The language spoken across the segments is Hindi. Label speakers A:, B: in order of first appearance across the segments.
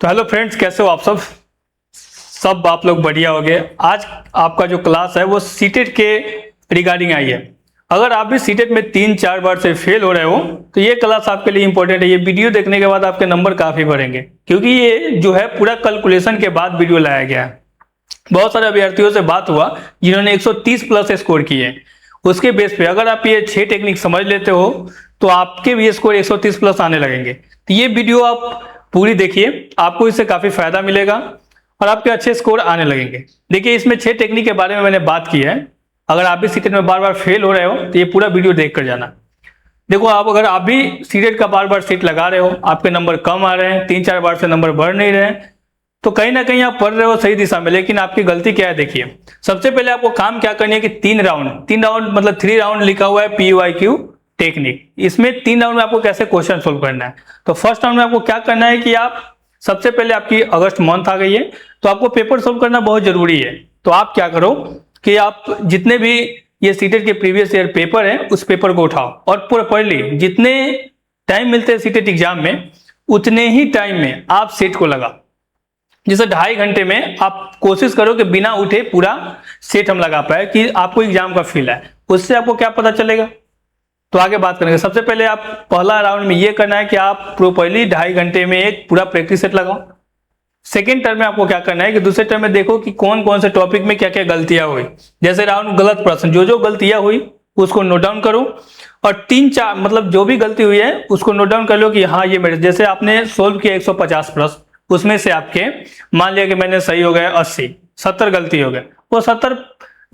A: तो हेलो फ्रेंड्स, कैसे हो आप सब आप लोग बढ़िया हो गए। आज आपका जो क्लास है वो सीटेट के रिगार्डिंग आई है। अगर आप भी सीटेट में 3-4 बार से फेल हो रहे हो तो ये क्लास आपके लिए इंपॉर्टेंट है। ये वीडियो देखने के बाद आपके नंबर काफ़ी बढ़ेंगे, क्योंकि ये जो है पूरा कैलकुलेशन के बाद वीडियो लाया गया है। बहुत सारे अभ्यर्थियों से बात हुआ जिन्होंने 130 प्लस स्कोर किए। उसके बेस पे अगर आप ये 6 टेक्निक समझ लेते हो तो आपके भी स्कोर 130 प्लस आने लगेंगे। तो ये वीडियो आप पूरी देखिए, आपको इससे काफ़ी फायदा मिलेगा और आपके अच्छे स्कोर आने लगेंगे। देखिए, इसमें 6 टेक्निक के बारे में मैंने बात की है। अगर आप भी सीटेट में बार बार फेल हो रहे हो तो ये पूरा वीडियो देख कर जाना। देखो, अगर आप भी सीटेट का बार बार सीट लगा रहे हो, आपके नंबर कम आ रहे हैं, 3-4 बार से नंबर बढ़ नहीं रहे हैं, तो कहीं ना कहीं आप पढ़ रहे हो सही दिशा में, लेकिन आपकी गलती क्या है देखिए। सबसे पहले आपको काम क्या करनी है कि 3 राउंड मतलब 3 राउंड लिखा हुआ है PYQ टेक्निक। इसमें 3 राउंड में आपको कैसे क्वेश्चन सोल्व करना है। तो फर्स्ट राउंड में आपको क्या करना है कि आप सबसे पहले आपकी अगस्त मंथ आ गई है, तो आपको पेपर सोल्व करना बहुत जरूरी है। तो आप क्या करो कि आप जितने भी ये सीटेट के प्रीवियस ईयर पेपर है उस पेपर को उठाओ और पूरा पढ़ ली। जितने टाइम मिलते हैं सीटेट एग्जाम में उतने ही टाइम में आप सेट को लगा। जैसे 2.5 घंटे में आप कोशिश करो कि बिना उठे पूरा सेट हम लगा पाए कि आपको एग्जाम का फील है। उससे आपको क्या पता चलेगा, तो आगे बात करेंगे। सबसे पहले आप पहला राउंड में ये करना है कि आप प्रॉपर्ली 2.5 घंटे में एक पूरा प्रैक्टिस सेट लगाओ। सेकेंड टर्म में आपको क्या करना है कि दूसरे टर्म में देखो कि कौन कौन से टॉपिक में क्या क्या गलतियां हुई। जैसे राउंड गलत प्रश्न, जो गलतियां हुई उसको नोट डाउन करो और 3-4 मतलब जो भी गलती हुई है उसको नोट डाउन कर लो कि हाँ ये मेरे। जैसे आपने सोल्व किया 150 प्रश्न, उसमें से आपके मान लिया कि मैंने सही हो गया 80, 70 गलती हो गए। वो 70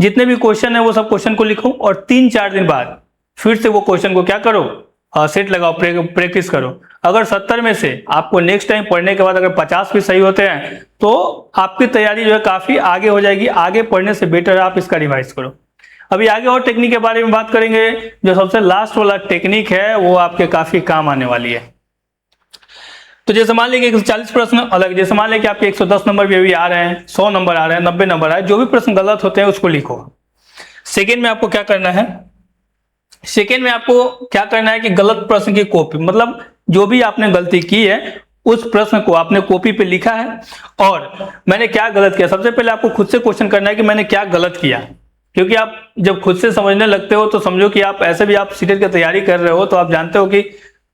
A: जितने भी क्वेश्चन है वो सब क्वेश्चन को लिखो और 3-4 दिन बाद फिर से वो क्वेश्चन को क्या करो, सेट लगाओ, प्रैक्टिस करो। अगर 70 में से आपको नेक्स्ट टाइम पढ़ने के बाद अगर 50 भी सही होते हैं तो आपकी तैयारी जो है काफी आगे हो जाएगी। आगे पढ़ने से बेटर आप इसका रिवाइज करो। अभी आगे और टेक्निक के बारे में बात करेंगे। जो सबसे लास्ट वाला टेक्निक है वो आपके काफी काम आने वाली है। तो जैसे मान लीजिए 140 प्रश्न अलग, जैसे मान लीजिए कि आपके 110 नंबर भी आ रहे हैं, 100 नंबर आ रहे हैं, 90 नंबर आ रहे हैं, जो भी प्रश्न गलत होते हैं उसको लिखो। सेकेंड में आपको क्या करना है, सेकेंड में आपको क्या करना है कि गलत प्रश्न की कॉपी, मतलब जो भी आपने गलती की है उस प्रश्न को आपने कॉपी पे लिखा है और मैंने क्या गलत किया। सबसे पहले आपको खुद से क्वेश्चन करना है कि मैंने क्या गलत किया, क्योंकि आप जब खुद से समझने लगते हो तो समझो कि आप ऐसे भी आप सीटेट की तैयारी कर रहे हो तो आप जानते हो कि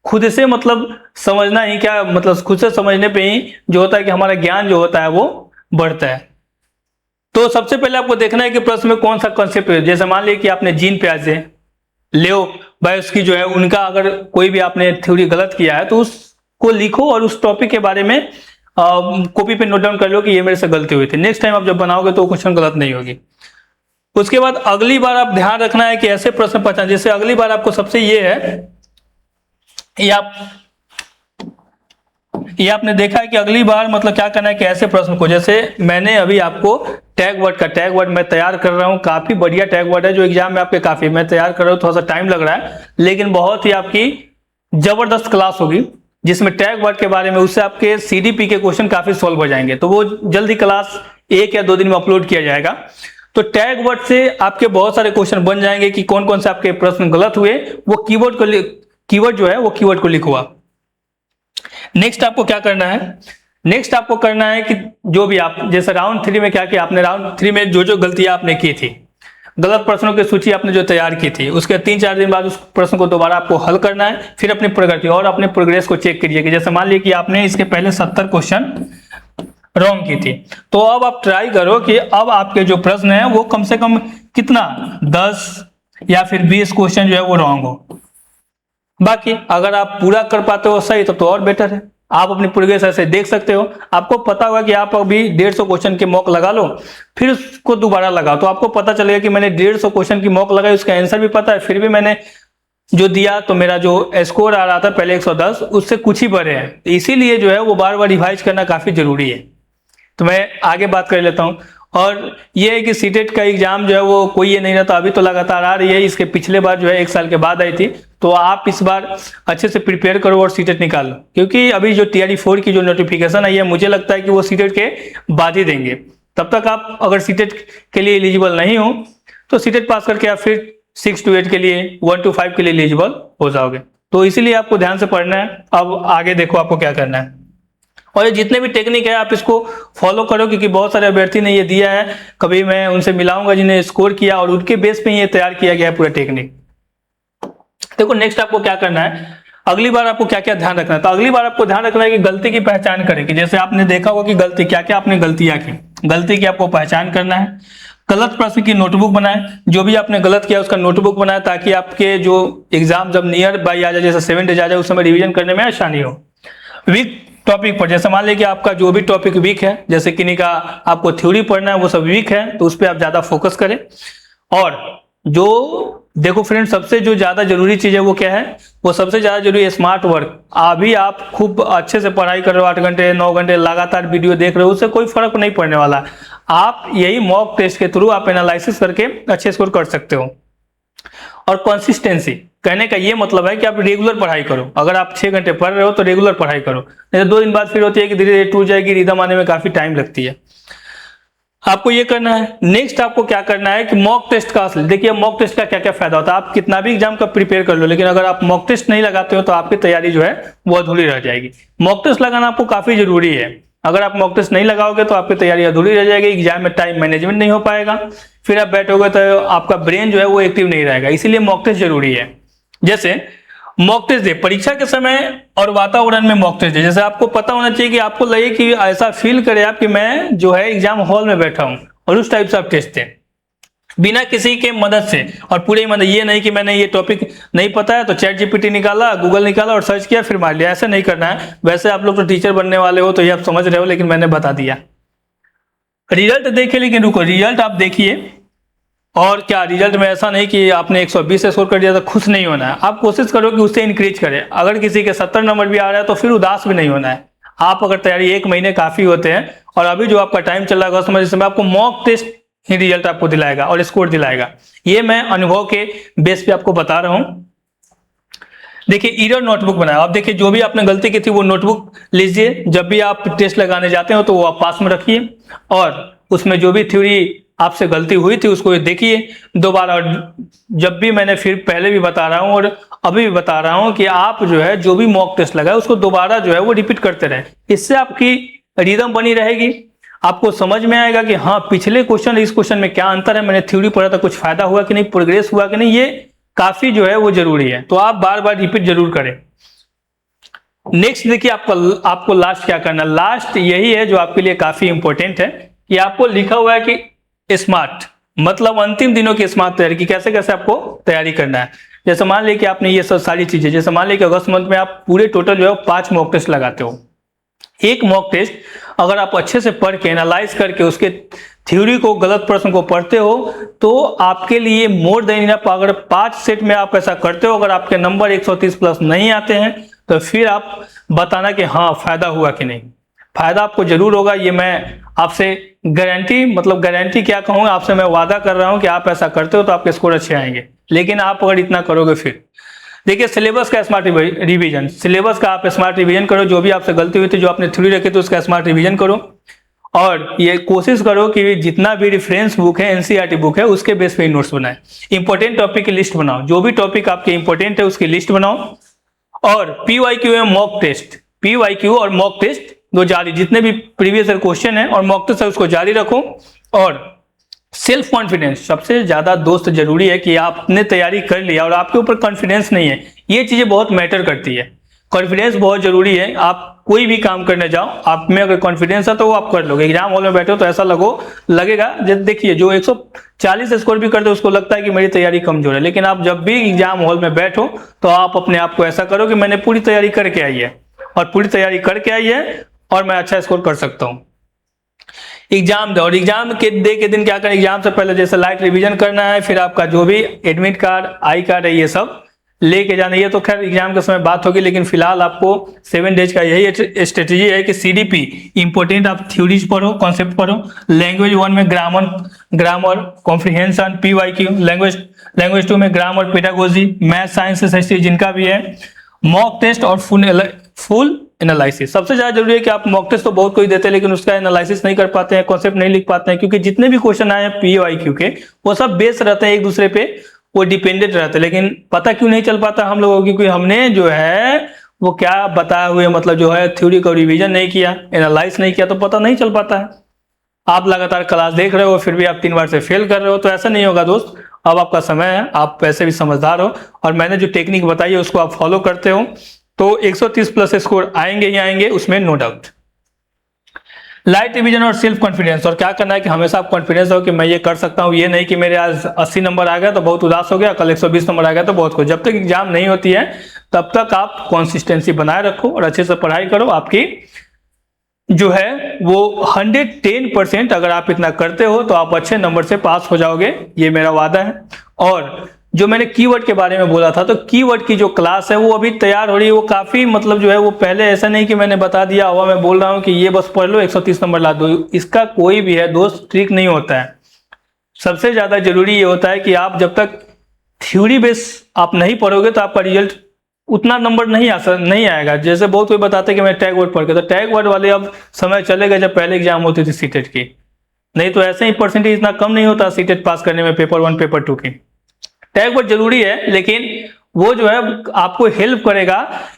A: खुद से मतलब समझना ही क्या, मतलब खुद से समझने पे ही जो होता है कि हमारा ज्ञान जो होता है वो बढ़ता है। तो सबसे पहले आपको देखना है कि प्रश्न में कौन सा कॉन्सेप्ट है। जैसे मान लीजिए कि आपने जीन पियाजे, लेओ बायोस्की जो है उनका अगर कोई भी आपने थ्योरी गलत किया है तो उसको लिखो और उस टॉपिक के बारे में कॉपी पे नोट डाउन कर लो कि ये मेरे से गलती हुई थी। नेक्स्ट टाइम आप जब बनाओगे तो क्वेश्चन गलत नहीं होगी। उसके बाद अगली बार आप ध्यान रखना है कि ऐसे प्रश्न पहचान, जैसे अगली बार आपको सबसे ये है, ये आपने देखा है कि अगली बार मतलब क्या करना है कि ऐसे प्रश्न को, जैसे मैंने अभी आपको टैग वर्ड मैं तैयार कर रहा हूँ। काफी बढ़िया टैग वर्ड है जो एग्जाम में आपके काफी मैं तैयार कर रहा हूँ। थोड़ा सा टाइम लग रहा है लेकिन बहुत ही आपकी जबरदस्त क्लास होगी जिसमें टैग वर्ड के बारे में, उससे आपके CDP के क्वेश्चन काफी सोल्व हो जाएंगे। तो वो जल्दी क्लास 1 या 2 दिन में अपलोड किया जाएगा। तो टैग वर्ड से आपके बहुत सारे क्वेश्चन बन जाएंगे कि कौन कौन से आपके प्रश्न गलत हुए। वो कीवर्ड जो है वो कीवर्ड को लिखो आप। नेक्स्ट आपको क्या करना है, नेक्स्ट आपको करना है कि जो भी आप जैसे राउंड 3 में क्या किया आपने, राउंड 3 में जो गलतियां आपने की थी, गलत प्रश्नों की सूची आपने जो तैयार की थी, उसके 3-4 दिन बाद उस प्रश्न को दोबारा आपको हल करना है। फिर अपनी प्रगति और अपने प्रोग्रेस को चेक कीजिए कि जैसे मान लीजिए कि आपने इसके पहले 70 क्वेश्चन रॉन्ग की थी, तो अब आप ट्राई करो कि अब आपके जो प्रश्न है वो कम से कम कितना 10 या फिर 20 क्वेश्चन जो है वो रॉन्ग हो। बाकी अगर आप पूरा कर पाते हो सही तो और बेटर है। आप अपनी प्रोग्रेस ऐसे देख सकते हो। आपको पता होगा कि आप अभी 150 क्वेश्चन के मॉक लगा लो, फिर उसको दोबारा लगाओ तो आपको पता चलेगा कि मैंने 150 क्वेश्चन की मॉक लगाई, उसका आंसर भी पता है, फिर भी मैंने जो दिया तो मेरा जो स्कोर आ रहा था पहले 110 उससे कुछ ही बढ़े हैं। तो इसीलिए जो है वो बार बार रिवाइज करना काफी जरूरी है। तो मैं आगे बात कर लेता हूँ। और ये है कि सीटेट का एग्जाम जो है वो कोई ये नहीं रहता, अभी तो लगातार आ रही है। इसके पिछले बार जो है 1 साल के बाद आई थी, तो आप इस बार अच्छे से प्रिपेयर करो और सीटेट निकालो, क्योंकि अभी जो TRE 4 की जो नोटिफिकेशन आई है मुझे लगता है कि वो सीटेट के बाद ही देंगे। तब तक आप अगर सीटेट के लिए एलिजिबल नहीं हो तो सीटेट पास करके आप फिर 6 to 8 के लिए, 1 to 5 के लिए एलिजिबल हो जाओगे। तो इसीलिए आपको ध्यान से पढ़ना है। अब आगे देखो आपको क्या करना है। और ये जितने भी टेक्निक है आप इसको फॉलो करो, क्योंकि बहुत सारे अभ्यर्थी ने ये दिया है, कभी मैं उनसे मिलाऊंगा जिन्हें स्कोर किया और उनके बेस पे ये तैयार किया गया है पूरा टेक्निक। देखो नेक्स्ट आपको क्या करना है, अगली बार आपको क्या क्या ध्यान रखना है। तो अगली बार आपको ध्यान रखना है कि गलती की पहचान करें, कि जैसे आपने देखा होगा कि गलती क्या क्या आपने गलतियां की, गलती की आपको पहचान करना है। गलत प्रश्न की नोटबुक बनाएं, जो भी आपने गलत किया उसका नोटबुक बनाएं, ताकि आपके जो एग्जाम जब नियर बाई आ जाए, जैसे 7 डेज आ जाए, उस समय रिवीजन करने में आसानी हो। वीक टॉपिक पर, जैसे मान लीजिए कि आपका जो भी टॉपिक वीक है, जैसे किन्हीं का आपको थ्योरी पढ़ना है वो सब वीक है, तो उस पर आप ज्यादा फोकस करें। और जो देखो फ्रेंड, सबसे जो ज्यादा जरूरी चीज है वो क्या है, वो सबसे ज्यादा जरूरी है स्मार्ट वर्क। अभी आप खूब अच्छे से पढ़ाई कर रहे हो, 8 घंटे 9 घंटे लगातार वीडियो देख रहे हो, उससे कोई फर्क नहीं पड़ने वाला। आप यही मॉक टेस्ट के थ्रू आप एनालिसिस करके अच्छे स्कोर कर सकते हो। और कंसिस्टेंसी कहने का ये मतलब है कि आप रेगुलर पढ़ाई करो। अगर आप 6 घंटे पढ़ रहे हो तो रेगुलर पढ़ाई करो, नहीं तो 2 दिन बाद फिर होती है कि धीरे धीरे टूट जाएगी, रिदम आने में काफी टाइम लगती है। आपको ये करना है। नेक्स्ट आपको क्या करना है कि मॉक टेस्ट का असली, देखिए मॉक टेस्ट का क्या क्या फायदा होता है। आप कितना भी एग्जाम का प्रिपेयर कर लो, लेकिन अगर आप मॉक टेस्ट नहीं लगाते हो तो आपकी तैयारी जो है वो अधूरी रह जाएगी। मॉक टेस्ट लगाना आपको काफी जरूरी है। अगर आप मॉक टेस्ट नहीं लगाओगे तो आपकी तैयारी अधूरी रह जाएगी, एग्जाम में टाइम मैनेजमेंट नहीं हो पाएगा, फिर आप बैठोगे तो आपका ब्रेन जो है वो एक्टिव नहीं रहेगा। इसीलिए मॉक टेस्ट जरूरी है। जैसे मॉक टेस्ट दे परीक्षा के समय और वातावरण में मॉक टेस्ट दे, जैसे आपको पता होना चाहिए कि आपको लगे कि ऐसा फील करे आप कि मैं जो है एग्जाम हॉल में बैठा हूं, और उस टाइप से आप टेस्ट दें बिना किसी के मदद से। और पूरे मदद ये नहीं कि मैंने ये टॉपिक नहीं पता है तो चैट जीपीटी निकाला, गूगल निकाला और सर्च किया फिर मार लिया, ऐसा नहीं करना है। वैसे आप लोग तो टीचर बनने वाले हो तो ये आप समझ रहे हो, लेकिन मैंने बता दिया। रिजल्ट देखिए, लेकिन रुको, रिजल्ट आप देखिए। और क्या रिजल्ट में ऐसा नहीं कि आपने 120 स्कोर कर दिया तो खुश नहीं होना है, आप कोशिश करो कि उससे इंक्रीज करें। अगर किसी के 70 नंबर भी आ रहा है तो फिर उदास भी नहीं होना है। आप अगर तैयारी 1 महीने काफी होते हैं, और अभी जो आपका टाइम चल रहा है अगस्त में, जिसमें आपको मॉक टेस्ट ही रिजल्ट आपको दिलाएगा और स्कोर दिलाएगा। ये मैं अनुभव के बेस पे आपको बता रहा हूं। देखिए ईरर नोटबुक बनाया, आप देखिए जो भी आपने गलती की थी वो नोटबुक लीजिए, जब भी आप टेस्ट लगाने जाते हो तो वो आप पास में रखिए, और उसमें जो भी थ्योरी आपसे गलती हुई थी उसको देखिए दोबारा। और जब भी मैंने फिर पहले भी बता रहा हूं और अभी भी बता रहा हूं कि आप जो है जो भी मॉक टेस्ट लगाए उसको दोबारा जो है वो रिपीट करते रहे। इससे आपकी रिदम बनी रहेगी, आपको समझ में आएगा कि हाँ पिछले क्वेश्चन इस क्वेश्चन में क्या अंतर है, मैंने थ्योरी पढ़ा था कुछ फायदा हुआ कि नहीं, प्रोग्रेस हुआ कि नहीं, ये काफी जो है वो जरूरी है। तो आप बार बार रिपीट जरूर करें। नेक्स्ट देखिए आपको लास्ट क्या करना, लास्ट यही है जो आपके लिए काफी इंपॉर्टेंट है, कि आपको लिखा हुआ है कि स्मार्ट, मतलब अंतिम दिनों की स्मार्ट तैयारी की कैसे कैसे आपको तैयारी करना है। जैसे मान लीजिए कि आपने ये सब सारी चीजें, जैसे मान लीजिए कि अगस्त मंथ में आप पूरे टोटल जो है 5 मॉक टेस्ट लगाते हो। एक मॉक टेस्ट अगर आप अच्छे से पढ़ के एनालाइज करके उसके थ्योरी को, गलत प्रश्न को पढ़ते हो तो आपके लिए मोर देन इनफ। अगर 5 सेट में आप ऐसा करते हो, अगर आपके नंबर 130 प्लस नहीं आते हैं तो फिर आप बताना कि हाँ फायदा हुआ कि नहीं। फायदा आपको जरूर होगा, ये मैं आपसे गारंटी, मतलब गारंटी क्या कहूँगा, आपसे मैं वादा कर रहा हूं कि आप ऐसा करते हो तो आपके स्कोर अच्छे आएंगे। लेकिन आप अगर इतना करोगे फिर देखिए सिलेबस का स्मार्ट रिवीजन, सिलेबस का आप स्मार्ट रिवीजन करो। जो भी आपसे गलती हुई थी, जो आपने थ्योरी रखी थी उसका स्मार्ट रिवीजन करो, और ये कोशिश करो कि जितना भी रेफरेंस बुक है, एनसीईआरटी बुक है, उसके बेस पे नोट्स बनाए। इंपॉर्टेंट टॉपिक की लिस्ट बनाओ, जो भी टॉपिक आपके इंपॉर्टेंट है उसकी लिस्ट बनाओ। और पीवाईक्यू एवं मॉक टेस्ट, पीवाईक्यू और मॉक टेस्ट दो जारी, जितने भी प्रीवियस ईयर क्वेश्चन है और मॉक टेस्ट है उसको जारी रखो। और सेल्फ कॉन्फिडेंस सबसे ज्यादा दोस्त जरूरी है, कि आपने तैयारी कर लिया और आपके ऊपर कॉन्फिडेंस नहीं है, ये चीजें बहुत मैटर करती है। कॉन्फिडेंस बहुत जरूरी है। आप कोई भी काम करने जाओ, आप में अगर कॉन्फिडेंस है तो वो आप कर लोगे। एग्जाम हॉल में बैठे हो तो ऐसा लगेगा, देखिए जो 140 स्कोर भी करते उसको लगता है कि मेरी तैयारी कमजोर है, लेकिन आप जब भी एग्जाम हॉल में बैठो तो आप अपने आप को ऐसा करो कि मैंने पूरी तैयारी करके आई है, और पूरी तैयारी करके आई है और मैं अच्छा स्कोर कर सकता हूँ। एग्जाम दे, और एग्जाम के डे के दिन क्या करें, एग्जाम से पहले जैसे लाइट रिवीजन करना है, फिर आपका जो भी एडमिट कार्ड, आई कार्ड है, ये सब लेके जाना। ये तो खैर एग्जाम के समय बात होगी, लेकिन फिलहाल आपको 7 डेज का यही स्ट्रेटेजी है कि सीडीपी इंपॉर्टेंट आप थ्योरीज पढ़ो, कॉन्सेप्ट पढ़ो। लैंग्वेज 1 में ग्रामर कॉम्प्रिहेंशन पीवाईक्यू, लैंग्वेज 2 में grammar pedagogy, math science history जिनका भी है, मॉक टेस्ट और फुल एनालिसिस। सबसे ज्यादा जरूरी है कि आप मॉक टेस्ट तो बहुत कोई देते हैं लेकिन उसका एनालिसिस नहीं कर पाते हैं, कॉन्सेप्ट नहीं लिख पाते हैं, क्योंकि जितने भी क्वेश्चन आए हैं पीवाईक्यू के वो सब बेस रहते हैं एक दूसरे पे, वो डिपेंडेंट रहते हैं। लेकिन पता क्यों नहीं चल पाता हम लोगों को, क्योंकि हमने जो है वो क्या बताए हुए मतलब जो है थ्योरी का रिवीजन नहीं किया, एनालाइज नहीं किया, तो पता नहीं चल पाता है। आप लगातार क्लास देख रहे हो फिर भी आप 3 बार से फेल कर रहे हो, तो ऐसा नहीं होगा दोस्त। अब आपका समय है, आप वैसे भी समझदार हो और मैंने जो टेक्निक बताई है उसको आप फॉलो करते हो तो 130 प्लस स्कोर आएंगे ही आएंगे, उसमें नो डाउट। लाइट रिवीजन और सेल्फ कॉन्फिडेंस, और क्या करना है कि हमेशा आप कॉन्फिडेंस हो कि मैं ये कर सकता हूँ, ये नहीं कि मेरे आज 80 नंबर आ गया तो बहुत उदास हो गया, कल 120 नंबर आ गया तो बहुत खुश। जब तक एग्जाम नहीं होती है तब तक आप कंसिस्टेंसी बनाए रखो और अच्छे से पढ़ाई करो। आपकी जो है वो 110% अगर आप इतना करते हो तो आप अच्छे नंबर से पास हो जाओगे, ये मेरा वादा है। और जो मैंने कीवर्ड के बारे में बोला था, तो कीवर्ड की जो क्लास है वो अभी तैयार हो रही है। वो काफी मतलब जो है वो पहले ऐसा नहीं कि मैंने बता दिया हुआ मैं बोल रहा हूँ कि ये बस पढ़ लो 130 नंबर ला दो, इसका कोई भी है दोस्त ट्रिक नहीं होता है। सबसे ज्यादा जरूरी ये होता है कि आप जब तक थ्योरी बेस आप नहीं पढ़ोगे तो आपका रिजल्ट उतना नंबर नहीं आएगा। जैसे बहुत कोई बताते हैं कि मैं टैग वर्ड पढ़ के, तो टैग वर्ड वाले अब समय चलेगा जब पहले एग्जाम होती थी सीटेट की, नहीं तो ऐसे ही परसेंटेज इतना कम नहीं होता सीटेट पास करने में पेपर 1 पेपर 2 की। टैग वर्ड जरूरी है लेकिन वो जो है आपको हेल्प करेगा।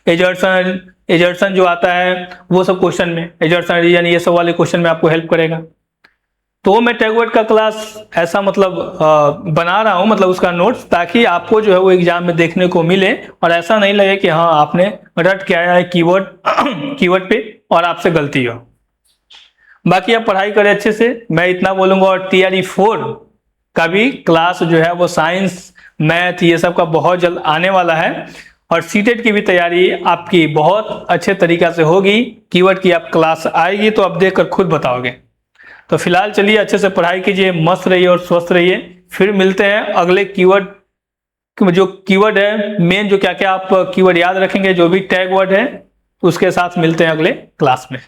A: एजर्सन जो आता है वो सब क्वेश्चन में, एजर्सन रीजन ये सब वाले क्वेश्चन में आपको हेल्प करेगा। तो मैं टैग वर्ड का क्लास ऐसा मतलब बना रहा हूं, मतलब उसका नोट्स, ताकि आपको जो है वो एग्जाम में देखने को मिले और ऐसा नहीं लगे कि हाँ आपने रट के आया है कीवर्ड कीवर्ड पे और आपसे गलती हो। बाकी आप पढ़ाई करें अच्छे से, मैं इतना बोलूंगा। और TRE 4 का भी क्लास जो है वो साइंस मैथ ये सब का बहुत जल्द आने वाला है और सीटेट की भी तैयारी आपकी बहुत अच्छे तरीका से होगी। कीवर्ड की आप क्लास आएगी तो आप देखकर खुद बताओगे। तो फिलहाल चलिए अच्छे से पढ़ाई कीजिए, मस्त रहिए और स्वस्थ रहिए। फिर मिलते हैं अगले कीवर्ड, जो कीवर्ड है मेन, जो क्या क्या आप कीवर्ड याद रखेंगे, जो भी टैग वर्ड है उसके साथ मिलते हैं अगले क्लास में।